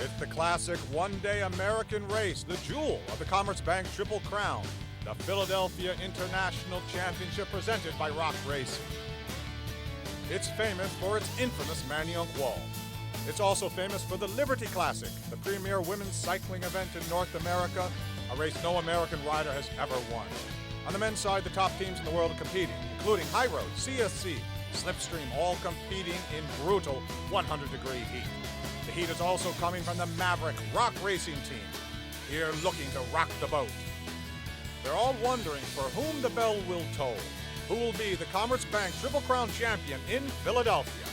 It's the classic one-day American race, the jewel of the Commerzbank Triple Crown, the Philadelphia International Championship presented by Rock Racing. It's famous for its infamous Manayunk Wall. It's also famous for the Liberty Classic, the premier women's cycling event in North America, a race no American rider has ever won. On the men's side, the top teams in the world are competing, including High Road, CSC, Slipstream, all competing in brutal 100-degree heat. The heat is also coming from the Maverick Rock Racing team, here looking to rock the boat. They're all wondering for whom the bell will toll, who will be the Commerzbank Triple Crown champion in Philadelphia.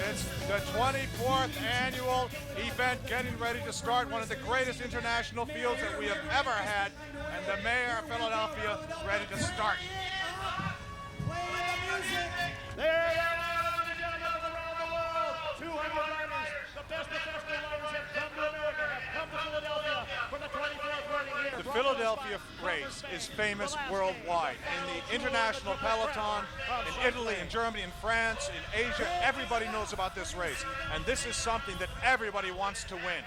It's the 24th annual event getting ready to start, one of the greatest international fields that we have ever had, and the mayor of Philadelphia is ready to start. There they are, ladies and gentlemen, around the world. 200 riders, the best professional riders have come to America, have come to Philadelphia for the 24th running year. The Philadelphia race is famous worldwide. In the international peloton, in Italy, in Germany, in France, in Asia, everybody knows about this race. And this is something that everybody wants to win.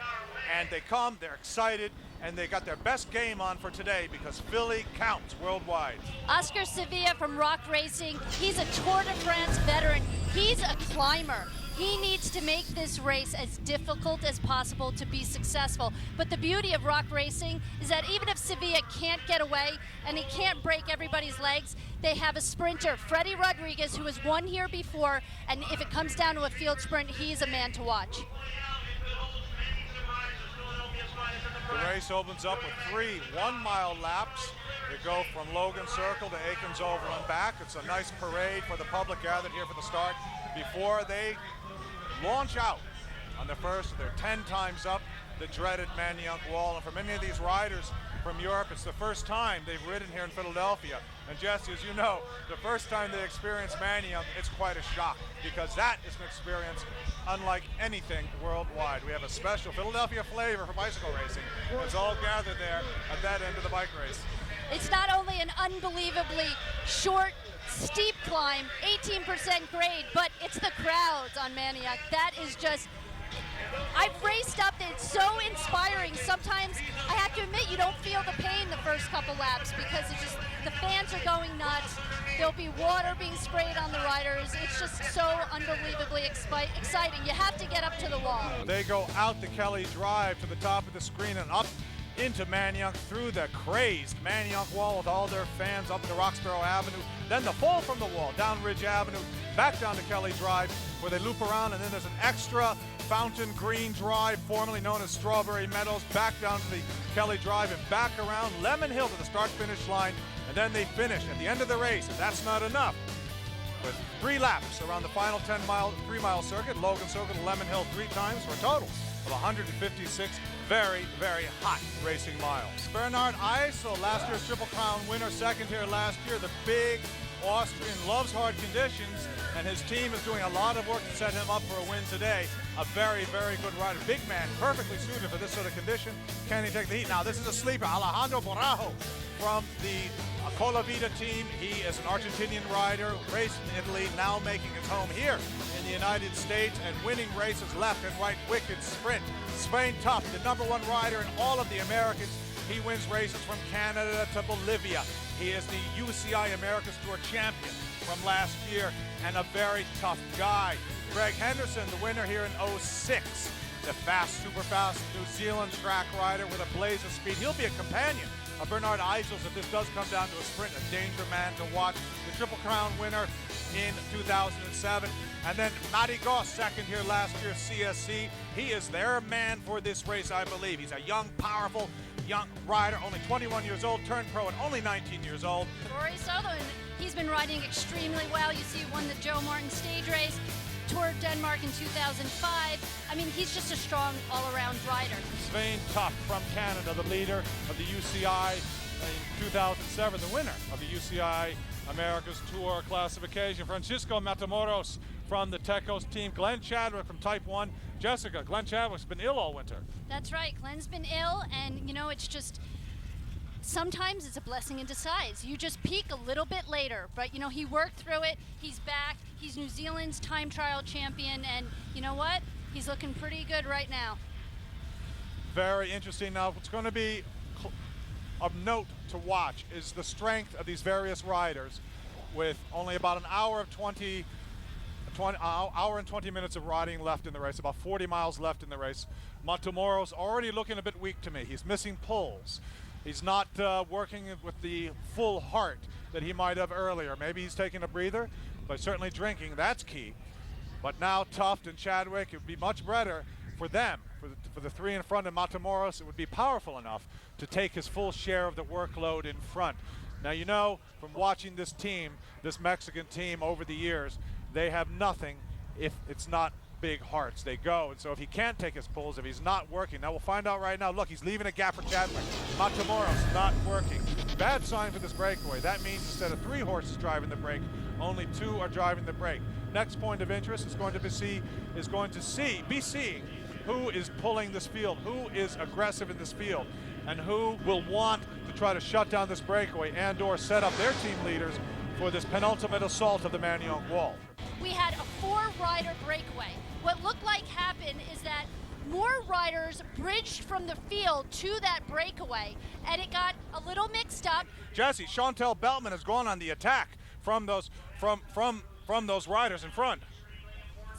And they come, they're excited, and they got their best game on for today because Philly counts worldwide. Oscar Sevilla from Rock Racing, he's a Tour de France veteran. He's a climber. He needs to make this race as difficult as possible to be successful. But the beauty of Rock Racing is that even if Sevilla can't get away and he can't break everybody's legs, they have a sprinter, Freddie Rodriguez, who has won here before, and if it comes down to a field sprint, he's a man to watch. The race opens up with 3 one-mile laps. They go from Logan Circle to Aikens Oval and back. It's a nice parade for the public gathered here for the start before they launch out on the first of their 10 times up the dreaded Manayunk Wall. And for many of these riders from Europe, it's the first time they've ridden here in Philadelphia. And Jesse, as you know, the first time they experience Manayunk, it's quite a shock because that is an experience unlike anything worldwide. We have a special Philadelphia flavor for bicycle racing. It's all gathered there at that end of the bike race. It's not only an unbelievably short, steep climb, 18% grade, but it's the crowds on Manayunk. That is just, I've raced up, it's so inspiring. Sometimes I have to admit you don't feel the pain the first couple laps because it's just, the fans are going nuts. There'll be water being sprayed on the riders. It's just so unbelievably exciting. You have to get up to the wall. They go out the Kelly Drive to the top of the screen and up into Manayunk through the crazed Manayunk Wall with all their fans up to Roxborough Avenue. Then the fall from the wall down Ridge Avenue, back down to Kelly Drive where they loop around, and then there's an extra Fountain Green Drive, formerly known as Strawberry Meadows, back down to the Kelly Drive and back around Lemon Hill to the start-finish line, and then they finish at the end of the race, and that's not enough. With 3 laps around the final 3-mile circuit, Logan Circle to Lemon Hill 3 times for a total of 156 very, very hot racing miles. Bernhard Eisel, last year's Triple Crown winner, second here last year. The big Austrian loves hard conditions, and his team is doing a lot of work to set him up for a win today. A very, very good rider. Big man, perfectly suited for this sort of condition. Can he take the heat? Now, this is a sleeper, Alejandro Borajo from the Colavita team. He is an Argentinian rider, raced in Italy, now making his home here in the United States and winning races left and right, wicked sprint. Spain Tough, the #1 rider in all of the Americas. He wins races from Canada to Bolivia. He is the UCI America's Tour champion from last year and a very tough guy. Greg Henderson, the winner here in '06. The fast, super fast New Zealand track rider with a blaze of speed. He'll be a companion of Bernhard Eisel's if this does come down to a sprint, a danger man to watch. The Triple Crown winner in 2007. And then Matty Goss, second here last year, CSC. He is their man for this race, I believe. He's a young, powerful, young rider, only 21 years old, turned pro at only 19 years old. Rory Sutherland, he's been riding extremely well. You see, he won the Joe Martin stage race, toured Denmark in 2005. I mean, he's just a strong all-around rider. Svein Tuck from Canada, the leader of the UCI in 2007, the winner of the UCI America's Tour classification. Francisco Matamoros from the Tecos team. Glenn Chadwick from Type 1. Jessica, Glenn Chadwick's been ill all winter. That's right. Glenn's been ill, and, you know, it's just sometimes it's a blessing in disguise. You just peak a little bit later, but, you know, he worked through it. He's back. He's New Zealand's time trial champion, and you know what? He's looking pretty good right now. Very interesting. Now, what's going to be of note to watch is the strength of these various riders, with only about an hour of 20 hour and 20 minutes of riding left in the race, about 40 miles left in the race. Matamoros already looking a bit weak to me. He's missing pulls. He's not working with the full heart that he might have earlier. Maybe he's taking a breather, but certainly drinking, that's key. But now Tuft and Chadwick, it would be much better for them, for the three in front of Matamoros. It would be powerful enough to take his full share of the workload in front. Now, you know, from watching this team, this Mexican team over the years, they have nothing if it's not big hearts. They go, and so if he can't take his pulls, if he's not working, now we'll find out right now. Look, he's leaving a gap for Chadwick. Matamoros not working. Bad sign for this breakaway. That means instead of 3 horses driving the break, only 2 are driving the break. Next point of interest is going to be seeing who is pulling this field, who is aggressive in this field, and who will want to try to shut down this breakaway and or set up their team leaders for this penultimate assault of the Manayunk Wall. We had a 4-rider breakaway. What looked like happened is that more riders bridged from the field to that breakaway, and it got a little mixed up. Jesse, Chantel Beltman has gone on the attack from those riders in front.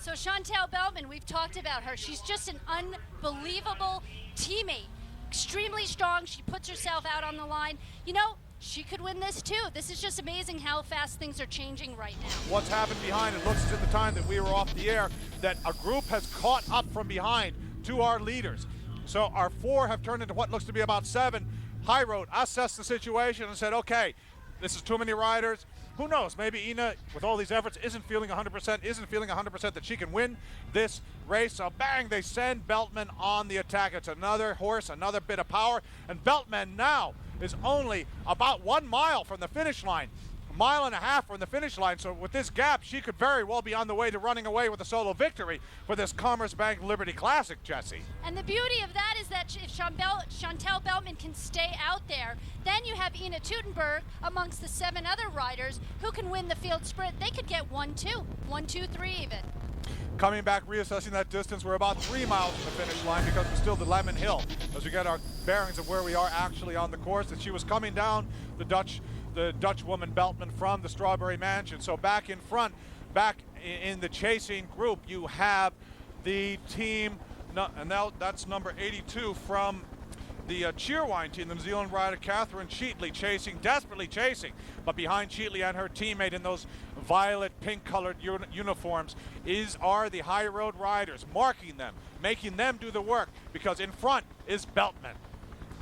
So Chantel Beltman, we've talked about her. She's just an unbelievable teammate. Extremely strong. She puts herself out on the line. You know, she could win this too. This is just amazing how fast things are changing right now. What's happened behind, it looks as at the time that we were off the air, that a group has caught up from behind to our leaders. So our 4 have turned into what looks to be about 7. High Road assessed the situation and said, okay, this is too many riders. Who knows, maybe Ina, with all these efforts, isn't feeling 100% that she can win this race. So bang, they send Beltman on the attack. It's another horse, another bit of power. And Beltman now is only about 1 mile from the finish line. 1.5 miles from the finish line. So with this gap, she could very well be on the way to running away with a solo victory for this Commerce Bank Liberty Classic, Jesse. And the beauty of that is that if Chantel Beltman can stay out there, then you have Ina Teutenberg amongst the 7 other riders who can win the field sprint. They could get 1-2, 1-2-3 even. Coming back, reassessing that distance, we're about 3 miles from the finish line because we're still the Lemon Hill as we get our bearings of where we are actually on the course. And she was coming down the Dutch woman Beltman from the Strawberry Mansion. So back in front, back in the chasing group, you have the team, and now that's number 82 from the Cheerwine team, the New Zealand rider Catherine Cheatley, desperately chasing. But behind Cheatley and her teammate in those violet pink-colored uniforms are the High Road riders, marking them, making them do the work, because in front is Beltman.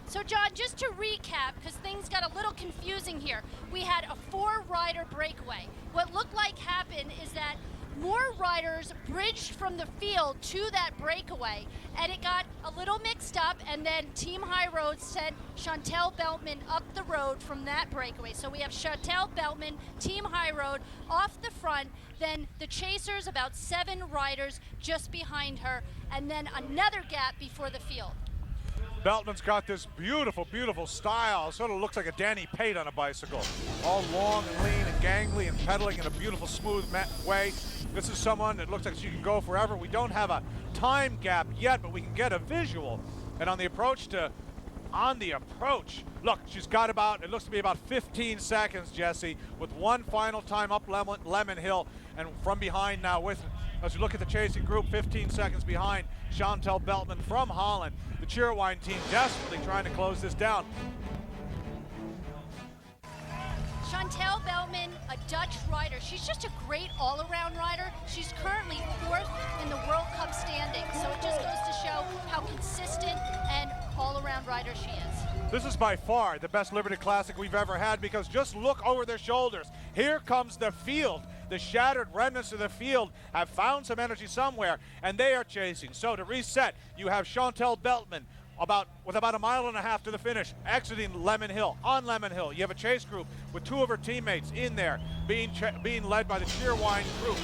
So John, just to recap, because things got a little confusing here, we had a 4-rider breakaway. What looked like happened is that more riders bridged from the field to that breakaway, and it got a little mixed up, and then Team High Road sent Chantel Beltman up the road from that breakaway. So we have Chantel Beltman, Team High Road, off the front, then the chasers, about 7 riders just behind her, and then another gap before the field. Beltman's got this beautiful, beautiful style. Sort of looks like a Danny Pate on a bicycle. All long and lean and gangly and pedaling in a beautiful, smooth way. This is someone that looks like she can go forever. We don't have a time gap yet, but we can get a visual. And on the approach, look, she's got it looks to be about 15 seconds, Jesse, with one final time up Lemon Hill. And from behind now, as you look at the chasing group, 15 seconds behind, Chantel Beltman from Holland. The Cheerwine team desperately trying to close this down. Chantel Beltman, a Dutch rider. She's just a great all-around rider. She's currently 4th in the World Cup standings, so it just goes to show how consistent and all-around rider she is. This is by far the best Liberty Classic we've ever had, because just look over their shoulders. Here comes the field. The shattered remnants of the field have found some energy somewhere, and they are chasing. So to reset, you have Chantel Beltman with about 1.5 miles to the finish, exiting Lemon Hill. On Lemon Hill, you have a chase group with 2 of her teammates in there, being led by the Cheerwine group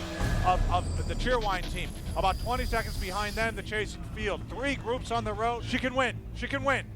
of the Cheerwine team. About 20 seconds behind them, the chasing field. 3 groups on the road. She can win. She can win.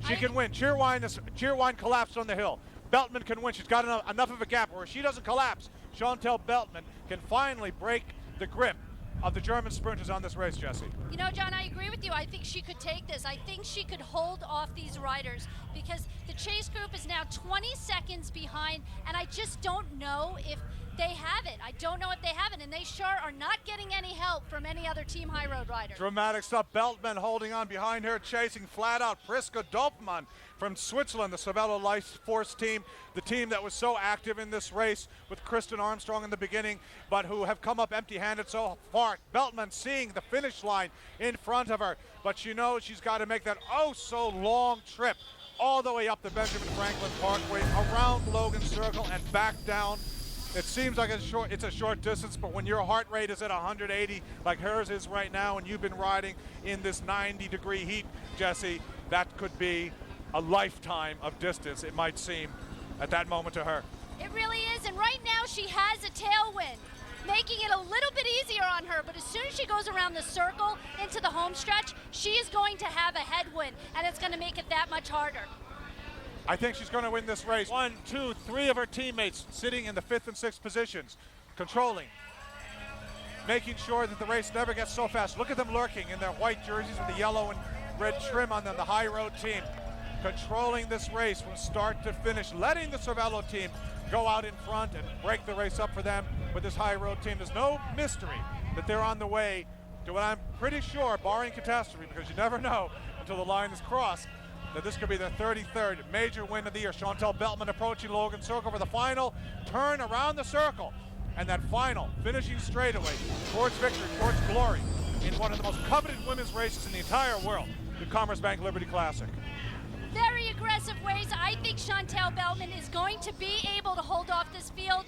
She can win. Cheerwine collapsed on the hill. Beltman can win. She's got enough of a gap where she doesn't collapse. Chantal Beltman can finally break the grip of the German sprinters on this race, Jesse. You know, John, I agree with you. I think she could take this. I think she could hold off these riders because the chase group is now 20 seconds behind, and I just don't know if they have it. I don't know if they have it, and they sure are not getting any help from any other Team High Road rider. Dramatic stuff. Beltman holding on behind her, chasing flat out Priska Dolpman from Switzerland, the Cervelo Life Force team, the team that was so active in this race with Kristen Armstrong in the beginning, but who have come up empty-handed so far. Beltman seeing the finish line in front of her, but she knows she's got to make that oh-so-long trip all the way up the Benjamin Franklin Parkway, around Logan Circle, and back down. It seems like it's a short distance, but when your heart rate is at 180 like hers is right now, and you've been riding in this 90-degree heat, Jesse, that could be a lifetime of distance, it might seem, at that moment to her. It really is, and right now she has a tailwind, making it a little bit easier on her, but as soon as she goes around the circle into the home stretch, she is going to have a headwind, and it's going to make it that much harder. I think she's going to win this race. 1, 2, 3 of her teammates sitting in the 5th and 6th positions, controlling, making sure that the race never gets so fast. Look at them lurking in their white jerseys with the yellow and red trim on them, the High Road team, controlling this race from start to finish, letting the Cervelo team go out in front and break the race up for them. With this High Road team, there's no mystery that they're on the way to what I'm pretty sure, barring catastrophe, because you never know until the line is crossed, that this could be their 33rd major win of the year. Chantal Beltman approaching Logan Circle for the final turn around the circle, and that final finishing straightaway towards victory, towards glory, in one of the most coveted women's races in the entire world, the Commerzbank Liberty Classic. Very aggressive ways. I think Chantal Beltman is going to be able to hold off this field,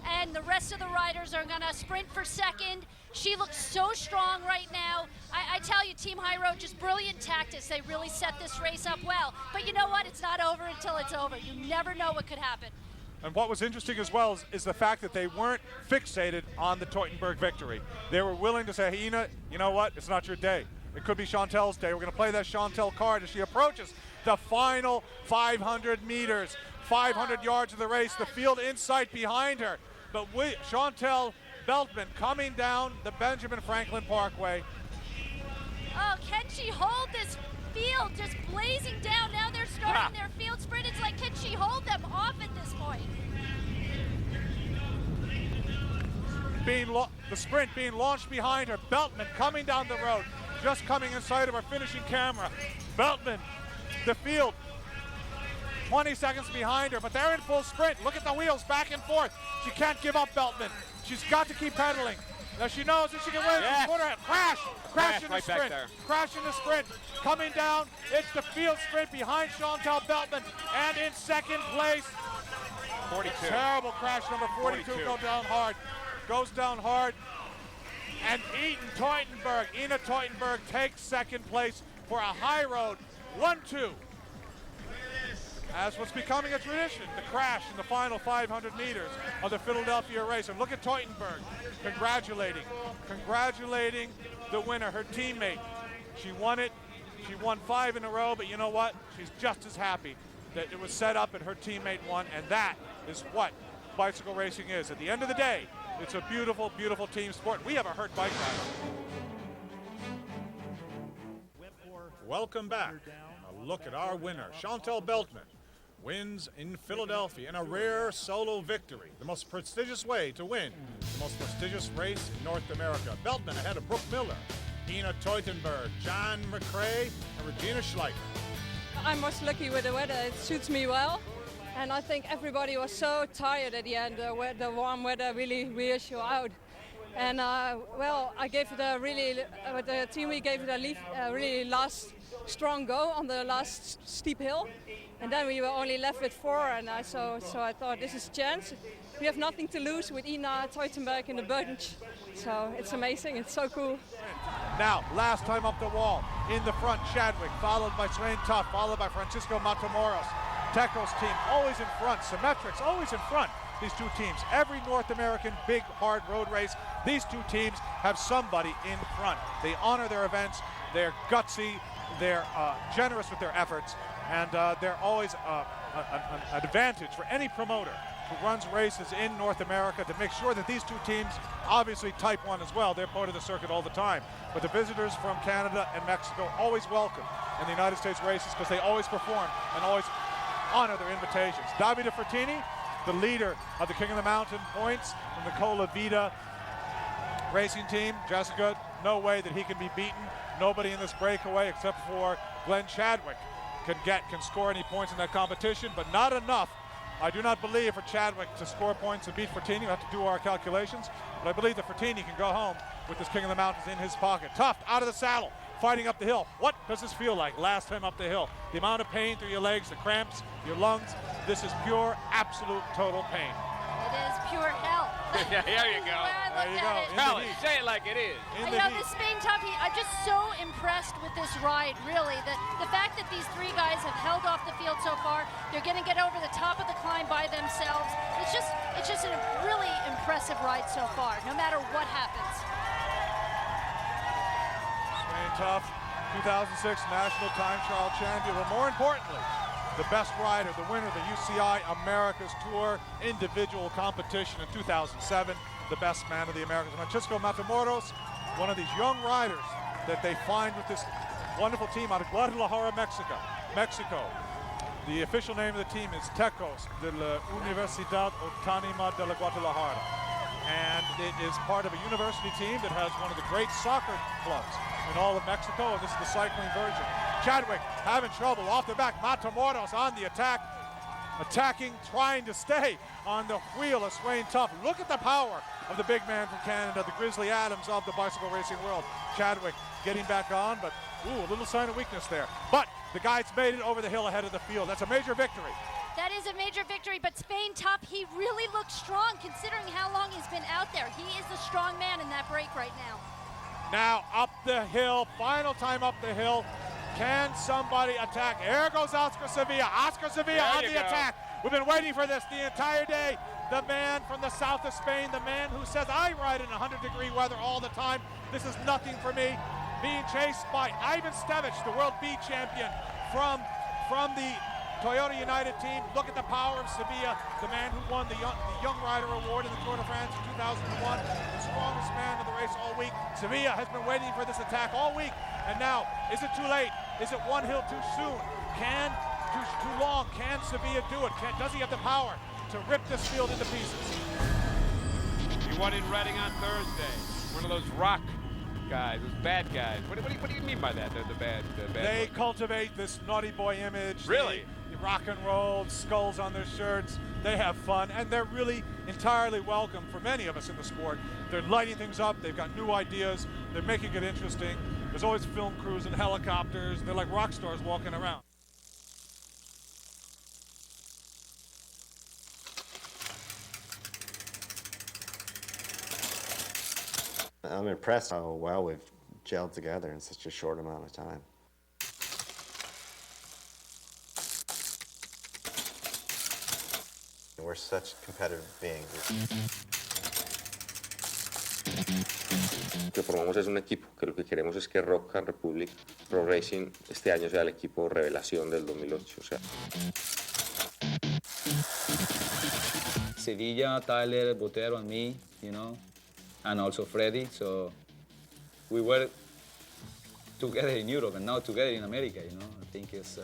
and the rest of the riders are going to sprint for second. She looks so strong right now. I tell you, Team High Road, just brilliant tactics. They really set this race up well. But you know what? It's not over until it's over. You never know what could happen. And what was interesting as well is the fact that they weren't fixated on the Teutenberg victory. They were willing to say, hey, Ina, you know what? It's not your day. It could be Chantal's day. We're going to play that Chantal card as she approaches the final 500 meters, 500 yards of the race, the field in sight behind her. But Chantal Beltman coming down the Benjamin Franklin Parkway. Oh, can she hold this field just blazing down? Now they're starting their field sprint. It's like, can she hold them off at this point? The sprint being launched behind her. Beltman coming down the road, just coming inside of her finishing camera. Beltman, the field, 20 seconds behind her, but they're in full sprint. Look at the wheels back and forth. She can't give up, Beltman. She's got to keep pedaling. Now she knows that she can win. Yeah. Crash in the right back sprint. there. Crash in the sprint. Coming down, it's the field sprint behind Chantal Beltman, and in second place, 42. terrible crash, number 42 goes down hard. And Ina Teutenberg takes second place for a High Road 1-2. As was becoming a tradition, the crash in the final 500 meters of the Philadelphia race. And look at Teutenberg congratulating the winner, her teammate. She won it. She won 5 in a row, but you know what? She's just as happy that it was set up and her teammate won, and that is what bicycle racing is. At the end of the day, it's a beautiful, beautiful team sport. We have a hurt bike rider. Welcome back. A look at our winner, Chantal Beltman. Wins in Philadelphia in a rare solo victory, the most prestigious way to win the most prestigious race in North America. Beltman ahead of Brooke Miller, Ina Teutenberg, John McRae, and Regina Schleicher. I was lucky with the weather. It suits me well. And I think everybody was so tired at the end. The warm weather really wears you out. And well, I gave it a really, with the team we gave it a really last strong go on the last steep hill. And then we were only left with 4, and so I thought this is a chance. We have nothing to lose with Ina Teutenberg in the bunch. So it's amazing, it's so cool. Now, last time up the wall, in the front, Chadwick, followed by Swain Tuff, followed by Francisco Matamoros. Teco's team always in front, Symmetrics always in front. These two teams, every North American big hard road race, these two teams have somebody in front. They honor their events, they're gutsy, they're generous with their efforts, and they're always an advantage for any promoter who runs races in North America to make sure that these two teams, obviously Type 1 as well, they're part of the circuit all the time. But the visitors from Canada and Mexico always welcome in the United States races because they always perform and always honor their invitations. Davide Fertini, the leader of the King of the Mountain points from the Cola Vida racing team. Jessica, no way that he can be beaten. Nobody in this breakaway except for Glenn Chadwick can score any points in that competition, but not enough. I do not believe for Chadwick to score points and beat Fertini. We have to do our calculations, but I believe that Fertini can go home with this King of the Mountains in his pocket. Tuft out of the saddle, fighting up the hill. What does this feel like last time up the hill? The amount of pain through your legs, the cramps, your lungs. This is pure, absolute, total pain. It is pure hell. Yeah, there you go. There you go. Tell it, say it like it is. You know, the Spain Top, I'm just so impressed with this ride, really. The fact that these three guys have held off the field so far, they're going to get over the top of the climb by themselves. It's just a really impressive ride so far, no matter what happens. Spain Top, 2006 National Time Trial Champion, but more importantly, the best rider, the winner of the UCI America's Tour individual competition in 2007, the best man of the Americas. Francisco Matamoros, one of these young riders that they find with this wonderful team out of Guadalajara, Mexico. The official name of the team is Tecos de la Universidad Autónoma de la Guadalajara. And it is part of a university team that has one of the great soccer clubs in all of Mexico, and this is the cycling version. Chadwick having trouble off the back. Matamoros on the attack, attacking, trying to stay on the wheel of Swain Tuft. Look at the power of the big man from Canada, the Grizzly Adams of the bicycle racing world. Chadwick getting back on, but a little sign of weakness there. But the guys made it over the hill ahead of the field. That's a major victory. That is a major victory, but Spain Top, he really looks strong considering how long he's been out there. He is the strong man in that break right now. Now up the hill, final time up the hill. Can somebody attack? Here goes Oscar Sevilla. Oscar Sevilla on the attack. We've been waiting for this the entire day. The man from the south of Spain, the man who says, I ride in 100-degree weather all the time. This is nothing for me. Being chased by Ivan Stevic, the world B champion from the Toyota United team. Look at the power of Sevilla, the man who won the Young Rider Award in the Tour de France in 2001, the strongest man of the race all week. Sevilla has been waiting for this attack all week, and now, is it too late? Is it one hill too soon? Too long? Can Sevilla do it? Does he have the power to rip this field into pieces? He won in Reading on Thursday. One of those rock guys, those bad guys. What do you mean by that? The bad They boys? cultivate this naughty boy image. Really? They rock and roll, skulls on their shirts. They have fun, and they're really entirely welcome for many of us in the sport. They're lighting things up. They've got new ideas. They're making it interesting. There's always film crews and helicopters. They're like rock stars walking around. I'm impressed how well we've gelled together in such a short amount of time. We're such competitive beings. Lo que formamos es un equipo, que lo que queremos es que Rock and Republic Pro Racing este año sea el equipo revelación del 2008. O sea. Sevilla, Tyler, Botero, and me, and also Freddy. So we were together in Europe and now together in America. I think it's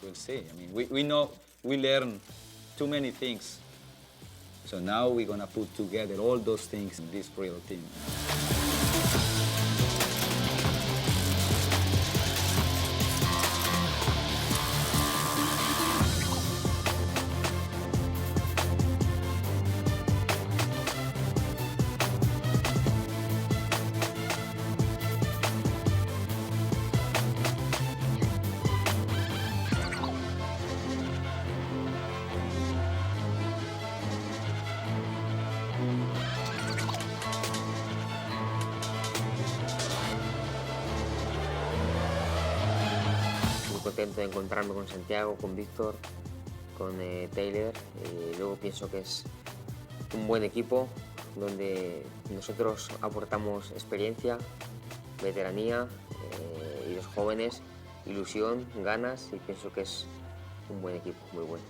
we'll see. I mean, we know we learn too many things. So now we're gonna put together all those things in this real team. Contento de encontrarme con Santiago, con Víctor, con Taylor, y luego pienso que es un buen equipo donde nosotros aportamos experiencia, veteranía y los jóvenes ilusión, ganas, y pienso que es un buen equipo, muy bueno.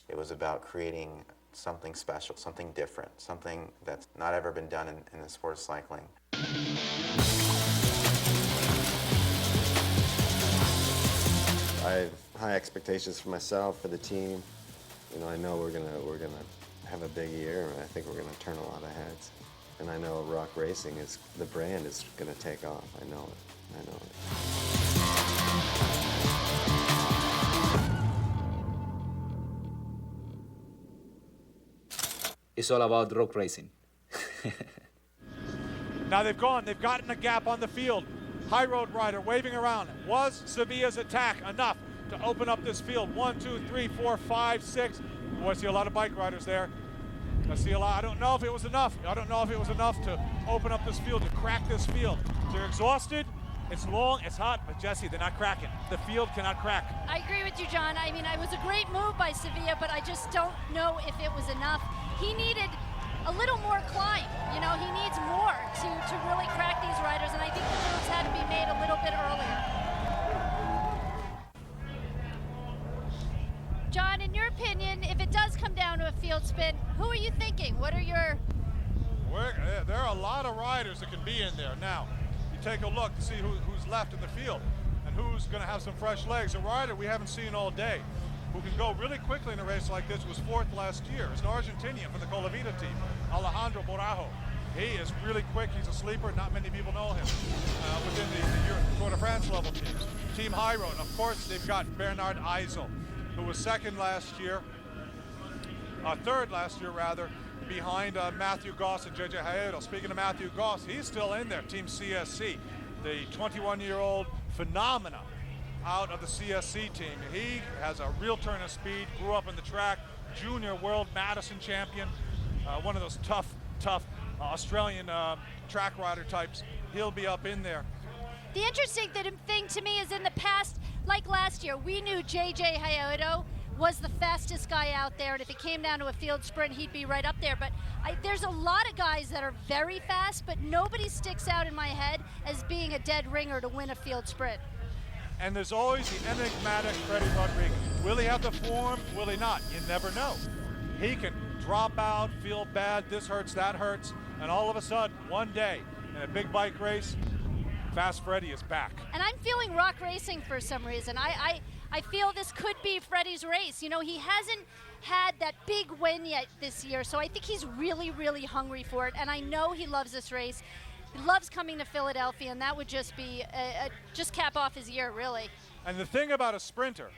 It was about creating something special, something different, something that's not ever been done in the sport of cycling. I have high expectations for myself, for the team. You know, I know we're gonna have a big year, and I think we're gonna turn a lot of heads. And I know Rock Racing is, the brand is gonna take off. I know it. I know it. It's all about Rock Racing. Now they've gotten a gap on the field. High road rider waving around. Was Sevilla's attack enough to open up this field? 1, 2, 3, 4, 5, 6. Oh, I see a lot of bike riders there. I see a lot. I don't know if it was enough. I don't know if it was enough to open up this field, to crack this field. They're exhausted. It's long, it's hot, but Jesse, they're not cracking. The field cannot crack. I agree with you, John. I mean, it was a great move by Sevilla, but I just don't know if it was enough. He needed a little more climb. You know, he needs more to really crack these riders, and I think the moves had to be made a little bit earlier. John, in your opinion, if it does come down to a field spin, who are you thinking? What are your... There are a lot of riders that can be in there. Now, you take a look to see who's left in the field and who's going to have some fresh legs. A rider we haven't seen all day who can go really quickly in a race like this was fourth last year. It's an Argentinian from the Colavita team, Alejandro Borajo. He is really quick. He's a sleeper. Not many people know him within the Tour de France level teams. Team High Road, of course, they've got Bernard Eisel, who was third last year, behind Matthew Goss and JJ Haedo. Speaking of Matthew Goss, he's still in there, Team CSC, the 21-year-old phenomena out of the CSC team. He has a real turn of speed, grew up in the track, junior world Madison champion, one of those tough Australian track rider types. He'll be up in there. The interesting thing to me is in the past, like last year, we knew JJ Haedo was the fastest guy out there, and if it came down to a field sprint, he'd be right up there. But there's a lot of guys that are very fast, but nobody sticks out in my head as being a dead ringer to win a field sprint. And there's always the enigmatic Freddie Rodriguez. Will he have the form? Will he not? You never know. He can drop out, feel bad, this hurts, that hurts, and all of a sudden, one day, in a big bike race, Fast Freddie is back. And I'm feeling Rock Racing for some reason. I feel this could be Freddie's race. You know, he hasn't had that big win yet this year, so I think he's really, really hungry for it, and I know he loves this race. He loves coming to Philadelphia, and that would just be just cap off his year, really. And the thing about a sprinter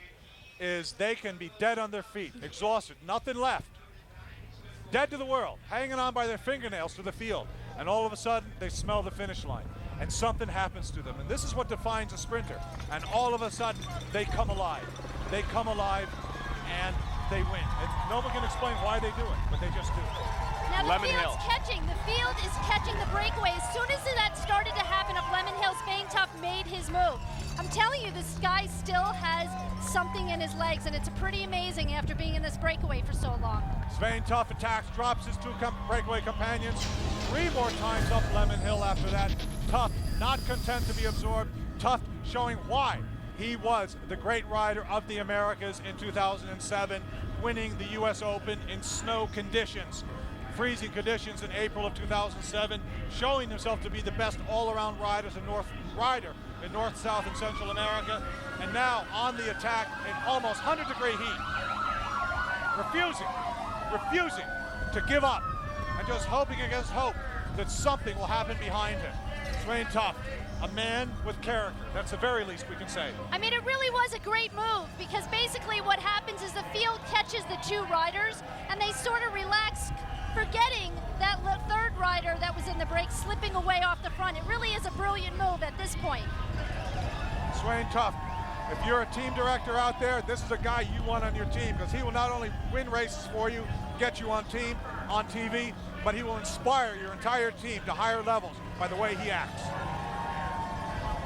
is they can be dead on their feet, exhausted, nothing left, dead to the world, hanging on by their fingernails to the field, and all of a sudden they smell the finish line, and something happens to them. And this is what defines a sprinter. And all of a sudden they come alive. They come alive and they win. And no one can explain why they do it, but they just do. Now the field's catching. The field is catching the breakaway. As soon as that started to happen up Lemon Hill, Svein Tuft made his move. I'm telling you, this guy still has something in his legs, and it's pretty amazing after being in this breakaway for so long. Svein Tuft attacks, drops his two breakaway companions 3 more times up Lemon Hill after that. Tuft not content to be absorbed. Tuft showing why he was the great rider of the Americas in 2007, winning the U.S. Open in snow conditions. Freezing conditions in April of 2007, showing himself to be the best all-around rider in North, South, and Central America, and now on the attack in almost 100-degree heat, refusing to give up, and just hoping against hope that something will happen behind him. Svein Tuft, a man with character. That's the very least we can say. I mean, it really was a great move, because basically what happens is the field catches the 2 riders, and they sort of relax, forgetting that third rider that was in the break slipping away off the front. It really is a brilliant move at this point. Svein Tuft, if you're a team director out there, this is a guy you want on your team, because he will not only win races for you, get you on TV, but he will inspire your entire team to higher levels by the way he acts.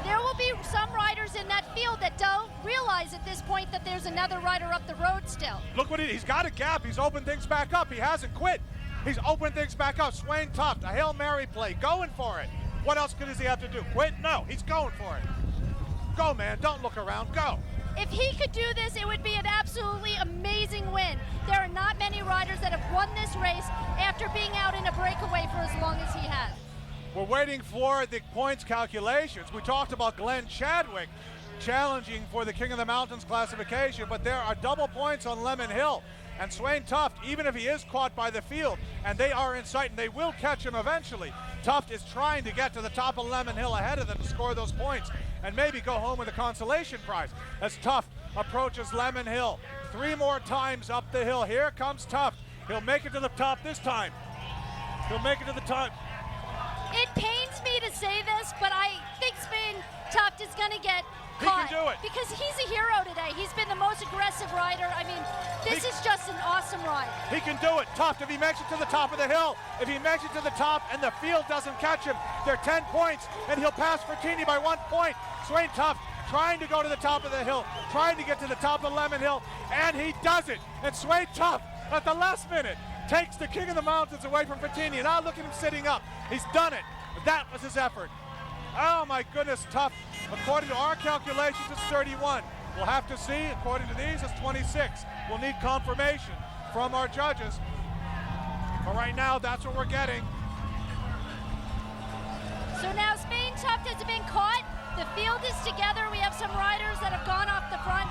there will be some riders in that field that don't realize at this point that there's another rider up the road still. Look what he's got a gap. He's opened things back up. He hasn't quit. He's opened things back up. Swain Tuft, a Hail Mary play, going for it. What else does he have to do? Quit? No, he's going for it. Go, man. Don't look around. Go. If he could do this, it would be an absolutely amazing win. There are not many riders that have won this race after being out in a breakaway for as long as he has. We're waiting for the points calculations. We talked about Glenn Chadwick challenging for the King of the Mountains classification, but there are double points on Lemon Hill. And Swain Tuft, even if he is caught by the field, and they are in sight, and they will catch him eventually, Tuft is trying to get to the top of Lemon Hill ahead of them to score those points and maybe go home with a consolation prize as Tuft approaches Lemon Hill. 3 more times up the hill. Here comes Tuft. He'll make it to the top this time. He'll make it to the top. It pains me to say this, but I think Swain Tuft is going to get caught. He can do it. Because he's a hero today. He's been the most aggressive rider. I mean, this is just an awesome ride. He can do it. Tuft, if he makes it to the top of the hill, if he makes it to the top and the field doesn't catch him, they're 10 points, and he'll pass Fertini by 1 point. Swain Tuft trying to go to the top of the hill, trying to get to the top of Lemon Hill, and he does it. And Swain Tuft, at the last minute, takes the King of the Mountains away from Fertini. And now look at him sitting up. He's done it. That was his effort. Oh my goodness, Tuft. According to our calculations, it's 31. We'll have to see. According to these, it's 26. We'll need confirmation from our judges. But right now, that's what we're getting. So now Swain Tuft has been caught. The field is together. We have some riders that have gone off the front.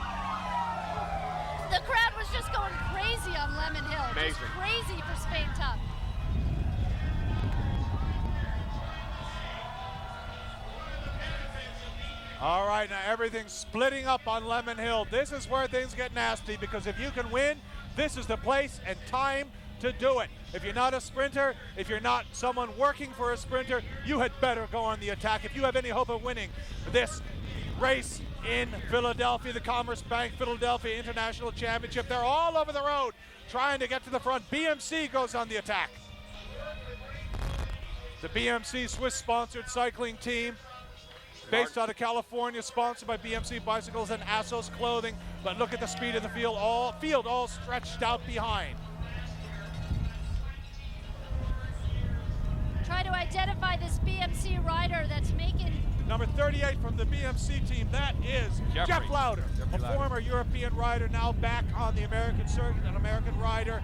The crowd was just going crazy on Lemon Hill. Amazing. Just crazy for Swain Tuft. All right, now everything's splitting up on Lemon Hill. This is where things get nasty, because if you can win, this is the place and time to do it. If you're not a sprinter, if you're not someone working for a sprinter, you had better go on the attack if you have any hope of winning this race in Philadelphia, the Commerce Bank Philadelphia International Championship. They're all over the road trying to get to the front. BMC goes on the attack. The BMC Swiss-sponsored cycling team, based out of California, sponsored by BMC Bicycles and Assos Clothing. But look at the speed of the field all stretched out behind. Try to identify this BMC rider that's making... Number 38 from the BMC team, that is Jeff Lauder, a former European rider, now back on the American circuit, an American rider.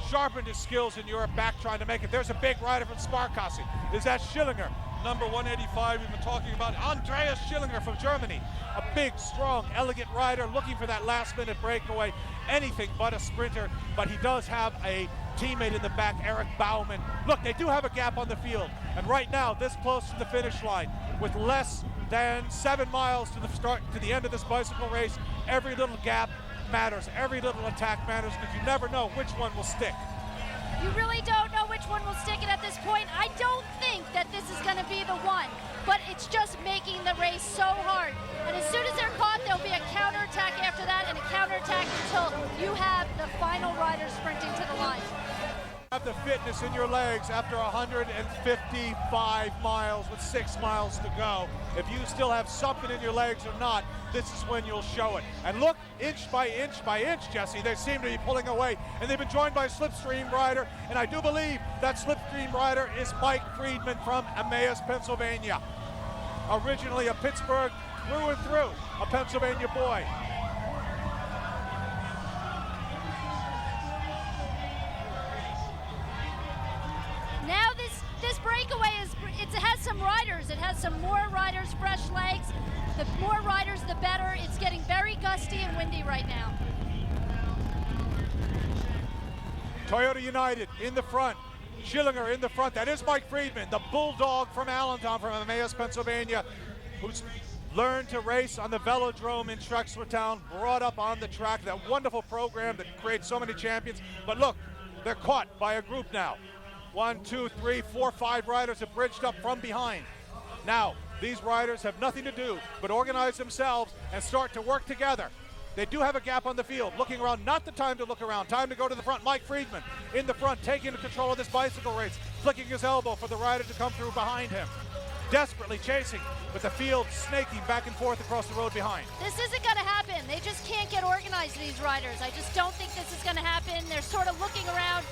Sharpened his skills in Europe, back trying to make it. There's a big rider from Sparkasse. Is that Schillinger? Number 185, we've been talking about Andreas Schillinger from Germany. A big, strong, elegant rider looking for that last-minute breakaway. Anything but a sprinter, but he does have a teammate in the back, Eric Baumann. Look, they do have a gap on the field. And right now, this close to the finish line, with less than 7 miles to the start, to the end of this bicycle race, every little gap matters. Every little attack matters, because you never know which one will stick. You really don't know which one will stick it at this point. I don't think that this is going to be the one, but it's just making the race so hard. And as soon as they're caught, there'll be a counterattack after that, and a counterattack until you have the final rider sprinting to the line. Have the fitness in your legs after 155 miles with 6 miles to go. If you still have something in your legs or not, this is when you'll show it. And look, inch by inch, Jesse, they seem to be pulling away, and they've been joined by a Slipstream rider, and I do believe that Slipstream rider is Mike Friedman from Emmaus, Pennsylvania. Originally a Pittsburgh through and through, a Pennsylvania boy. Now this breakaway it has some riders. It has some more riders, fresh legs. The more riders, the better. It's getting very gusty and windy right now. Toyota United in the front. Schillinger in the front. That is Mike Friedman, the bulldog from Allentown, from Emmaus, Pennsylvania, who's learned to race on the velodrome in Trexlertown, brought up on the track, that wonderful program that creates so many champions. But look, they're caught by a group now. 1, 2, 3, 4, 5 riders have bridged up from behind. Now, these riders have nothing to do but organize themselves and start to work together. They do have a gap on the field. Looking around, not the time to look around. Time to go to the front. Mike Friedman in the front, taking control of this bicycle race, flicking his elbow for the rider to come through behind him. desperately chasing, with the field snaking back and forth across the road behind. This isn't going to happen. They just can't get organized, these riders. I just don't think this is going to happen. They're sort of looking around.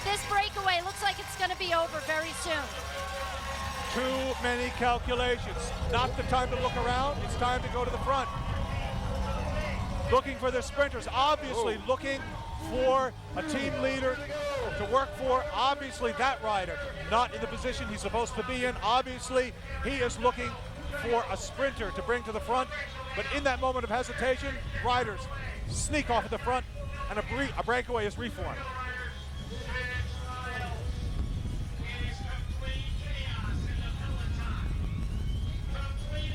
This breakaway looks like it's going to be over very soon. Too many calculations. Not the time to look around. It's time to go to the front. Looking for their sprinters. Obviously looking for a team leader to work for. Obviously that rider not in the position he's supposed to be in. Obviously he is looking for a sprinter to bring to the front. But in that moment of hesitation, riders sneak off at the front and a breakaway is reformed.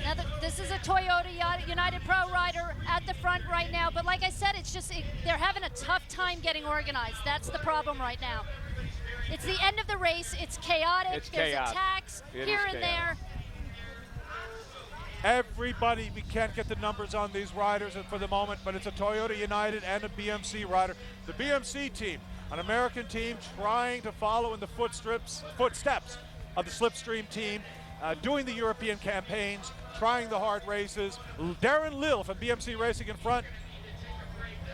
Now, this is a Toyota United Pro rider at the front right now, but like I said, it's just they're having a tough time getting organized. That's the problem right now. It's the end of the race. It's chaotic. There's attacks here and there. Everybody, we can't get the numbers on these riders for the moment, but it's a Toyota United and a BMC rider. The BMC team, an American team trying to follow in the footsteps of the Slipstream team, doing the European campaigns, trying the hard races. Darren Lill from BMC Racing in front.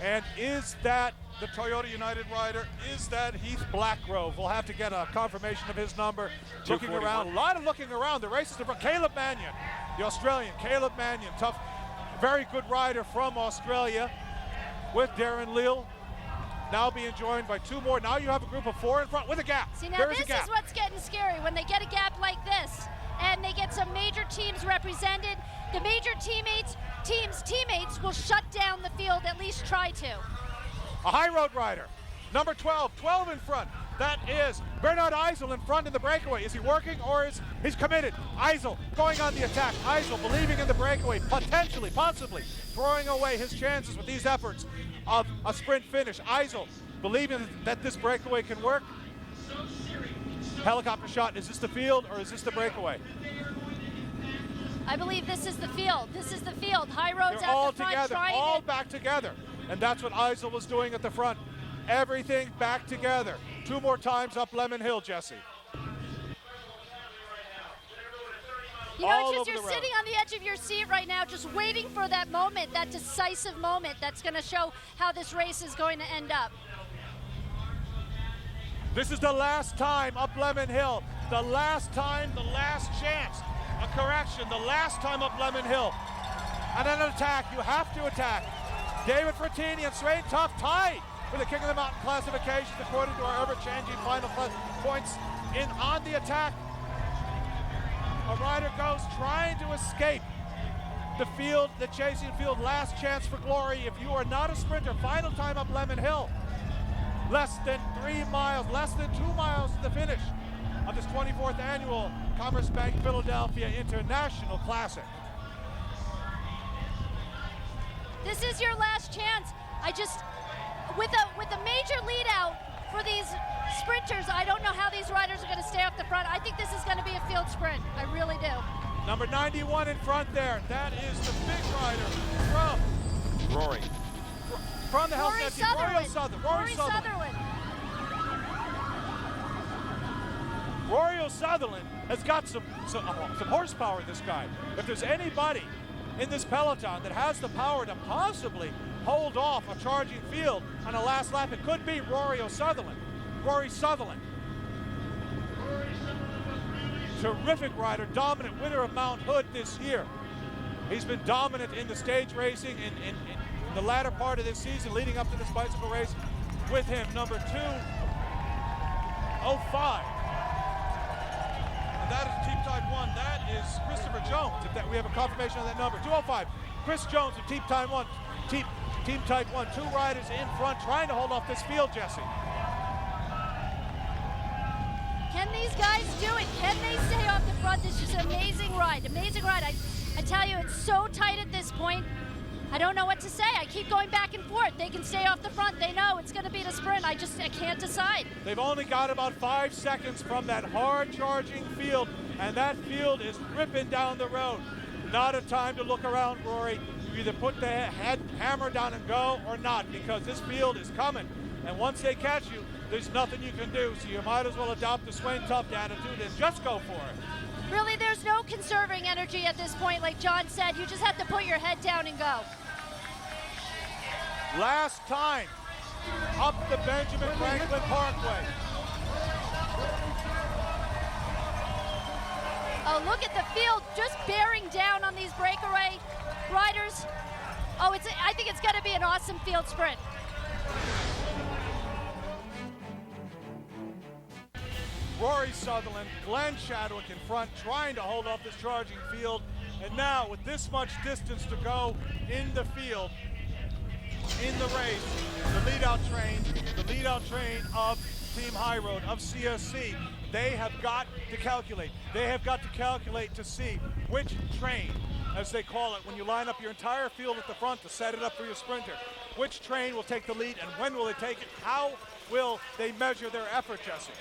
And is that the Toyota United rider? Is that Heath Blackgrove? We'll have to get a confirmation of his number. Looking around, a lot of looking around. The race is in front. Caleb Mannion, the Australian. Caleb Mannion, tough, very good rider from Australia with Darren Lill. Now being joined by two more. Now you have a group of four in front with a gap. See, now this is what's getting scary when they get a gap like this. And they get some major teams represented. The major teammates will shut down the field, at least try to. A high road rider, number 12 in front. That is Bernard Eisel in front in the breakaway. Is he working or is he's committed? Eisel going on the attack. Eisel believing in the breakaway, potentially, possibly throwing away his chances with these efforts of a sprint finish. Eisel believing that this breakaway can work. Helicopter shot, is this the field or is this the breakaway? I believe this is the field. This is the field. High roads They're out all the front, together, all back together. And that's what Eisel was doing at the front. Everything back together. Two more times up Lemon Hill, Jesse. You know, just you're sitting on the edge of your seat right now, just waiting for that moment, that decisive moment that's going to show how this race is going to end up. This is the last time up Lemon Hill. The last time, the last chance. A correction, the last time up Lemon Hill. And then an attack, you have to attack. David Frattini and Svein Tuft tied for the King of the Mountain classifications according to our ever-changing final points in on the attack. A rider goes trying to escape the field, the chasing field, last chance for glory. If you are not a sprinter, final time up Lemon Hill. Less than 3 miles, less than 2 miles to the finish of this 24th annual Commerce Bank Philadelphia International Classic. This is your last chance. With a major lead out for these sprinters, I don't know how these riders are going to stay up the front. I think this is going to be a field sprint. I really do. Number 91 in front there. That is the big rider from Rory. From the Helsinki team, Rory Sutherland. Rory O'Sutherland has got some horsepower, this guy. If there's anybody in this peloton that has the power to possibly hold off a charging field on a last lap, it could be Rory O'Sutherland. Rory Sutherland. Terrific rider, dominant winner of Mount Hood this year. He's been dominant in the stage racing in the latter part of this season, leading up to this bicycle race. With him, number 205. And that is Team Type 1. That is Christopher Jones. If that, we have a confirmation on that number. 205. Chris Jones of Team Type 1. Team Type 1. Two riders in front trying to hold off this field, Jesse. Can these guys do it? Can they stay off the front? This is an amazing ride. Amazing ride. I tell you, it's so tight at this point. I don't know what to say. I keep going back and forth. They can stay off the front. They know it's going to be the sprint. I can't decide. They've only got about 5 seconds from that hard charging field, and that field is ripping down the road. Not a time to look around, Rory. You either put the hammer down and go or not, because this field is coming. And once they catch you, there's nothing you can do. So you might as well adopt the Swain Tough attitude and just go for it. Really, there's no conserving energy at this point. Like John said, you just have to put your head down and go. Last time up the Benjamin Franklin Parkway. Oh, look at the field just bearing down on these breakaway riders. Oh, I think it's going to be an awesome field sprint. Rory Sutherland, Glenn Chadwick in front, trying to hold off this charging field. And now, with this much distance to go in the field, in the race, the lead-out train of Team High Road, of CSC, they have got to calculate. They have got to calculate to see which train, as they call it, when you line up your entire field at the front to set it up for your sprinter, which train will take the lead and when will they take it? How will they measure their effort, Jesse?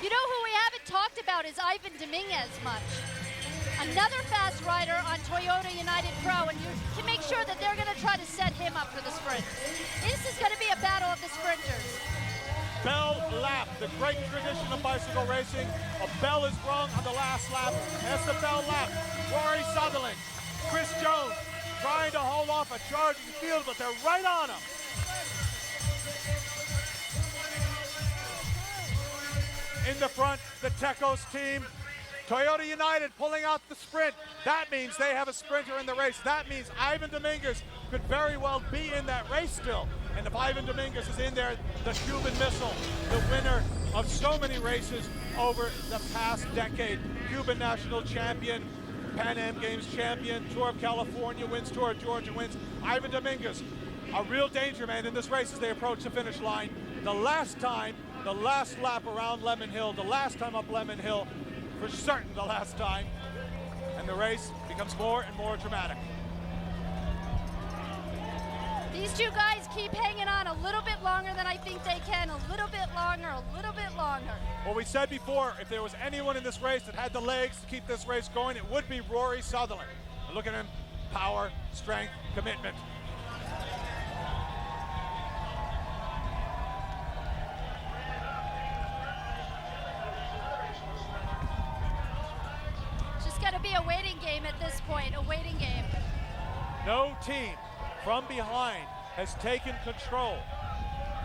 You know who we haven't talked about is Ivan Dominguez much. Another fast rider on Toyota United Pro, and you can make sure that they're going to try to set him up for the sprint. This is going to be a battle of the sprinters. Bell lap, the great tradition of bicycle racing. A bell is rung on the last lap. That's the bell lap. Rory Sutherland, Chris Jones trying to hold off a charging field, but they're right on him. In the front, the Tecos team. Toyota United pulling out the sprint. That means they have a sprinter in the race. That means Ivan Dominguez could very well be in that race still. And if Ivan Dominguez is in there, the Cuban Missile, the winner of so many races over the past decade, Cuban national champion, Pan Am Games champion, Tour of California wins, Tour of Georgia wins. Ivan Dominguez, a real danger man in this race as they approach the finish line. The last lap around Lemon Hill, the last time up Lemon Hill, for certain the last time, and the race becomes more and more dramatic. These two guys keep hanging on a little bit longer than I think they can, a little bit longer, a little bit longer. Well, we said before, if there was anyone in this race that had the legs to keep this race going, it would be Rory Sutherland. And look at him, power, strength, commitment. Going to be a waiting game at this point, a waiting game. No team from behind has taken control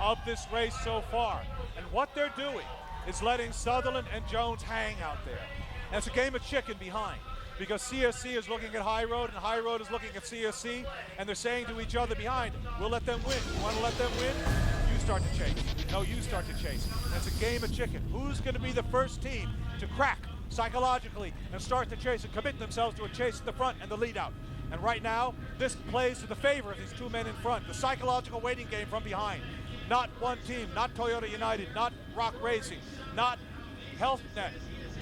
of this race so far. And what they're doing is letting Sutherland and Jones hang out there. And it's a game of chicken behind, because CSC is looking at High Road and High Road is looking at CSC, and they're saying to each other behind, we'll let them win. You want to let them win? You start to chase. No, you start to chase. And it's a game of chicken. Who's going to be the first team to crack psychologically and start to chase and commit themselves to a chase at the front and the lead out? And right now, this plays to the favor of these two men in front. The psychological waiting game from behind. Not one team, not Toyota United, not Rock Racing, not HealthNet,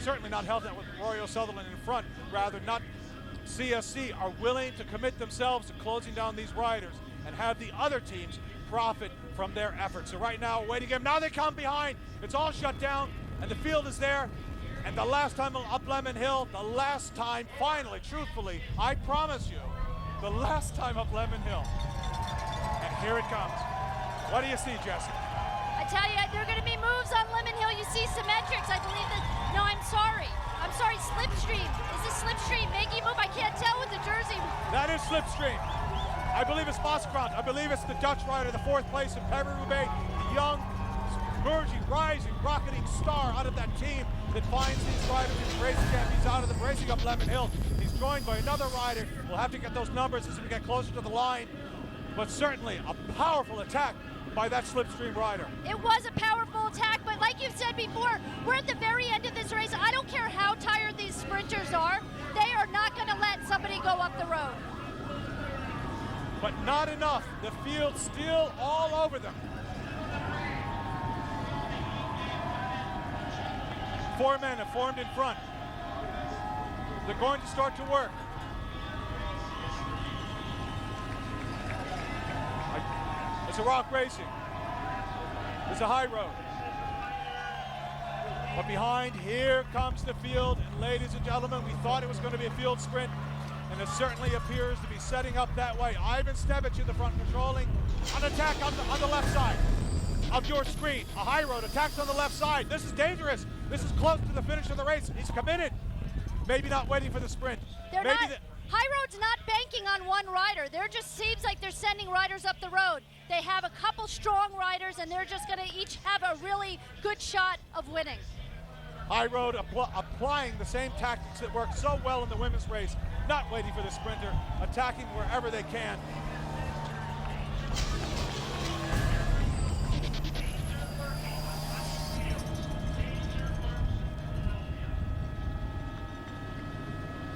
certainly not HealthNet with Rory Sutherland in front, rather not CSC, are willing to commit themselves to closing down these riders and have the other teams profit from their efforts. So right now, waiting game. Now they come behind. It's all shut down, and the field is there. And the last time up Lemon Hill, the last time, finally, truthfully, I promise you, the last time up Lemon Hill. And here it comes. What do you see, Jesse? I tell you, there are going to be moves on Lemon Hill. You see Symmetrics, I believe that, no, I'm sorry, Slipstream. Is this Slipstream making a move? I can't tell with the jersey. That is Slipstream. I believe it's Boskrant. I believe it's the Dutch rider, the fourth place in Paris-Roubaix, the young, emerging, rising, rocketing star out of that team that finds these riders, these race champions out of the racing up Lemon Hill. He's joined by another rider. We'll have to get those numbers as we get closer to the line. But certainly a powerful attack by that Slipstream rider. It was a powerful attack, but like you've said before, we're at the very end of this race. I don't care how tired these sprinters are. They are not going to let somebody go up the road. But not enough. The field still all over them. Four men have formed in front. They're going to start to work. It's a Rock Racing. It's a High Road. But behind, here comes the field. And ladies and gentlemen, we thought it was going to be a field sprint. and it certainly appears to be setting up that way. Ivan Stevic in the front, controlling an attack on the left side of your screen. A high road attacks on the left side. This is dangerous. This is close to the finish of the race. He's committed. Maybe not waiting for the sprint. High Road's not banking on one rider. There just seems like they're sending riders up the road. They have a couple strong riders, and they're just going to each have a really good shot of winning. High Road applying the same tactics that worked so well in the women's race, not waiting for the sprinter, attacking wherever they can.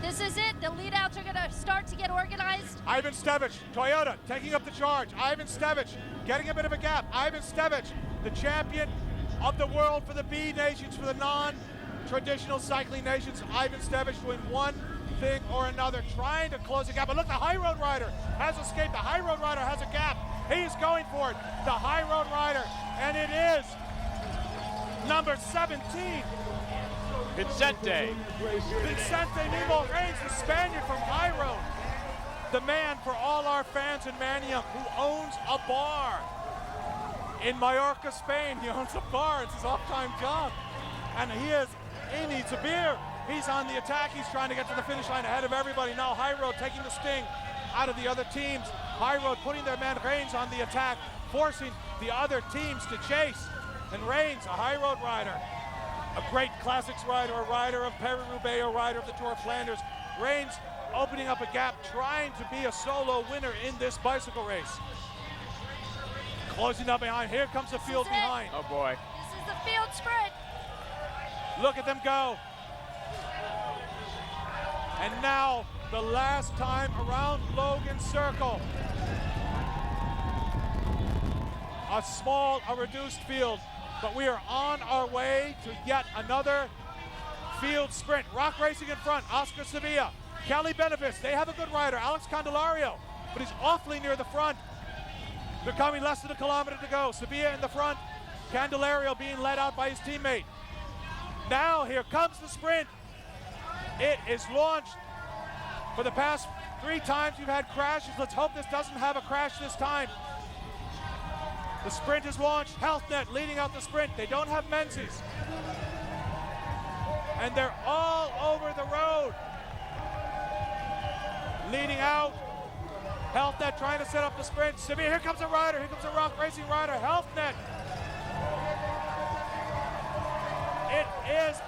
This is it. The lead-outs are going to start to get organized. Ivan Stevic, Toyota, taking up the charge. Ivan Stevic getting a bit of a gap. Ivan Stevic, the champion of the world for the B nations, for the non-traditional cycling nations. Ivan Stevic doing one thing or another, trying to close the gap. But look, the High Road rider has escaped. The High Road rider has a gap. He's going for it. The High Road rider, and it is number 17. Vicente Nemo Reigns, the Spaniard from High Road. The man for all our fans in Manlleu who owns a bar in Mallorca, Spain. He owns a bar. It's his off-time job. And he needs a beer. He's on the attack. He's trying to get to the finish line ahead of everybody. Now High Road taking the sting out of the other teams. High Road putting their man Reigns on the attack, forcing the other teams to chase. And Reigns, a High Road rider, a great classics rider, a rider of Paris-Roubaix, a rider of the Tour of Flanders. Reigns opening up a gap, trying to be a solo winner in this bicycle race. Closing up behind. Here comes the field behind. Oh boy. This is the field sprint. Look at them go. And now the last time around Logan Circle. A reduced field, but we are on our way to yet another field sprint. Rock Racing in front, Oscar Sevilla, Kelly Benefice, they have a good rider, Alex Candelario, but he's awfully near the front. They're coming less than a kilometer to go. Sevilla in the front, Candelario being led out by his teammate. Now here comes the sprint. It is launched. For the past 3 times we've had crashes. Let's hope this doesn't have a crash this time. The sprint is launched. HealthNet leading out the sprint. They don't have Menzies. And they're all over the road. Leading out. HealthNet trying to set up the sprint. Sevilla, here comes a rider. Here comes a Rock Racing rider. HealthNet. It is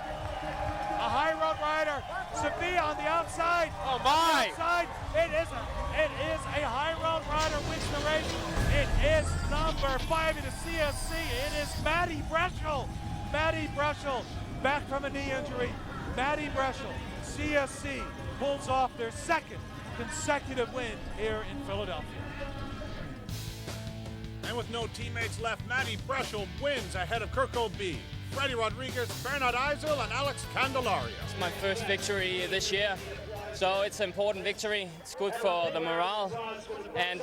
a High Road rider. Sevilla on the outside. Oh my! Outside. It is a High Road rider wins the race. It is number 5 in the CSC. It is Maddie Breschel. Maddie Breschel back from a knee injury. Maddie Breschel, CSC, pulls off their 2nd consecutive win here in Philadelphia. And with no teammates left, Maddie Breschel wins ahead of Kurt Colby, Freddie Rodriguez, Bernard Eisel, and Alex Candelario. It's my first victory this year, so it's an important victory. It's good for the morale, and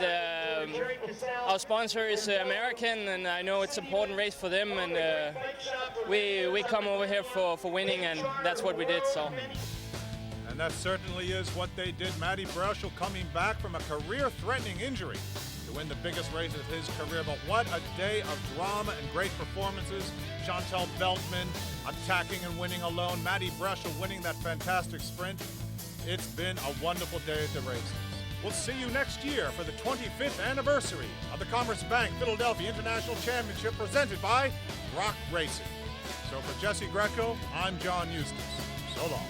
our sponsor is American, and I know it's an important race for them, and we come over here for winning, and that's what we did. So. And that certainly is what they did. Maddie Breschel coming back from a career-threatening injury to win the biggest race of his career. But what a day of drama and great performances. Chantal Beltman attacking and winning alone. Maddie Breschel winning that fantastic sprint. It's been a wonderful day at the races. We'll see you next year for the 25th anniversary of the Commerce Bank Philadelphia International Championship presented by Rock Racing. So for Jesse Greco, I'm John Eustace. So long.